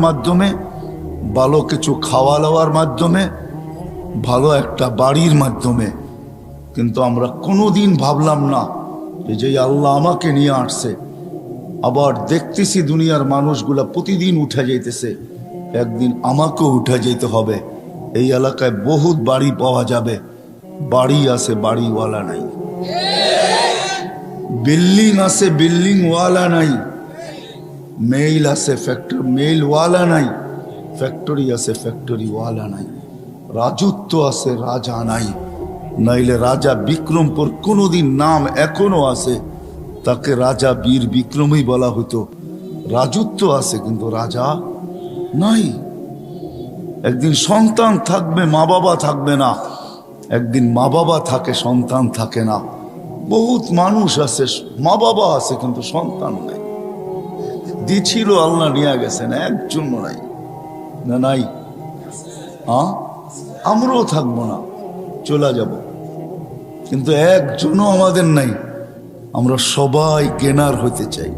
মাধ্যমে, ভালো কিছু খাওয়া দাওয়ার মাধ্যমে, ভালো একটা বাড়ির মাধ্যমে। কিন্তু আমরা কোনোদিন ভাবলাম না যে আল্লাহ আমাকে নিয়ে আসছে। আবার দেখতেছি দুনিয়ার মানুষগুলা প্রতিদিন উঠে যাইতেছে, একদিন আমাকেও উঠে যেতে হবে। এই এলাকায় বহুত বাড়ি পাওয়া যাবে, বাড়ি আছে বাড়িওয়ালা নাই, বিল্ডিং আছে বিল্ডিংওয়ালা নাই, মেইল আছে ফ্যাক্টরি মেইলওয়ালা নাই, ফ্যাক্টরি আছে ফ্যাক্টরিওয়ালা নাই, রাজত্ব আছে রাজা নাই। নাইলে রাজা বিক্রমপুর কোনোদিন নাম এখনো আছে, তাকে রাজা বীর বিক্রমই বলা হতো। রাজত্ব আছে কিন্তু রাজা নাই। একদিন সন্তান থাকবে, মা বাবা থাকবে না। একদিন মা বাবা থাকে, সন্তান থাকে না। বহুত মানুষ আছে, মা বাবা আছে কিন্তু সন্তান নাই। দিছিল আল্লাহ নিয়ে গেছেন, একজন নাই না নাই। আমরাও থাকবো না, চলে যাব, কিন্তু একজনও আমাদের নাই। আমরা সবাই গেনার হইতে চাই,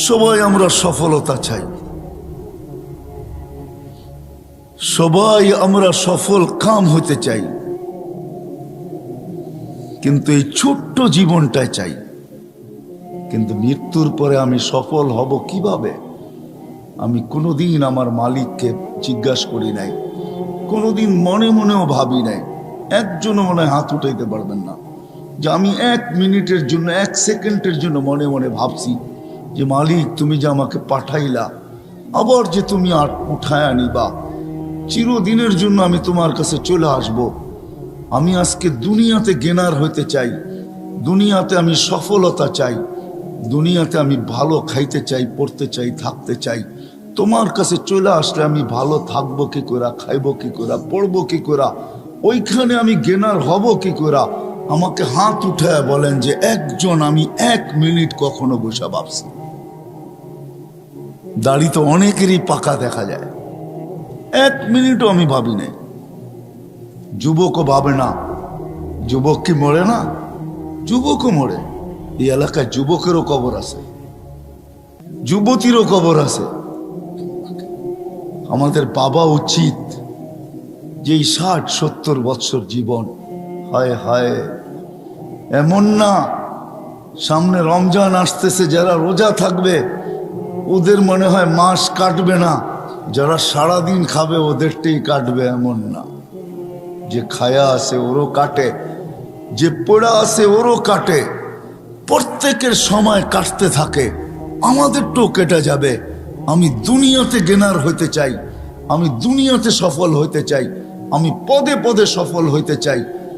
সবাই আমরা সফলতা চাই, সবাই আমরা সফল কাম হইতে চাই, কিন্তু এই ছোট্ট জীবনটাই চাই। কিন্তু মৃত্যুর পরে আমি সফল হব কিভাবে? আমি কোনোদিন আমার মালিককে জিজ্ঞাসা করি নাই, কোনোদিন মনে মনেও ভাবি নাই। একজনও মনে হাত উঠাইতে পারবেন না যে আমি 1 মিনিটের জন্য, 1 সেকেন্ডের জন্য মনে মনে ভাবছি যে মালিক তুমি যে আমাকে পাঠাইলা, আবার যে তুমি আর উঠায় আনিবা, চিরদিনের জন্য আমি তোমার কাছে চলে আসব। আমি আজকে দুনিয়াতে গেনার হইতে চাই, দুনিয়াতে আমি সফলতা চাই, দুনিয়াতে আমি ভালো খাইতে চাই, পড়তে চাই, থাকতে চাই। তোমার কাছে চলে আসলে আমি ভালো থাকবো কি করে, খাইবো কি করে, পড়বো কি করে, ওইখানে আমি গেনার হব কি করে? আমাকে হাত উঠায় বলেন যে একজন আমি 1 মিনিট কখনো বসে ভাবছি? দাড়ি তো অনেকেরই পাকা দেখা যায়, 1 মিনিটও আমি ভাবি নাই। যুবকও ভাবে না, যুবক কি মরে না? যুবকও মরে। এই এলাকায় যুবকেরও কবর আছে, যুবতীরও কবর আছে। আমাদের বাবা উচিত যে 60-70 বছর জীবন, হায় হায়, এমন না সামনে রমজান আসতেছে, যারা রোজা থাকবে ওদের মনে হয় মাস কাটবে না, যারা সারাদিন খাবে ওদেরটাই কাটবে, এমন না। যে খায়া আছে ওরও কাটে, যে পড়া আছে ওরও কাটে, প্রত্যেকের সময় কাটতে থাকে, আমাদেরটাও কেটে যাবে। আমি দুনিয়াতে গেনার হইতে চাই, আমি দুনিয়াতে সফল হইতে চাই, আমি পদে পদে সফল হইতে চাই।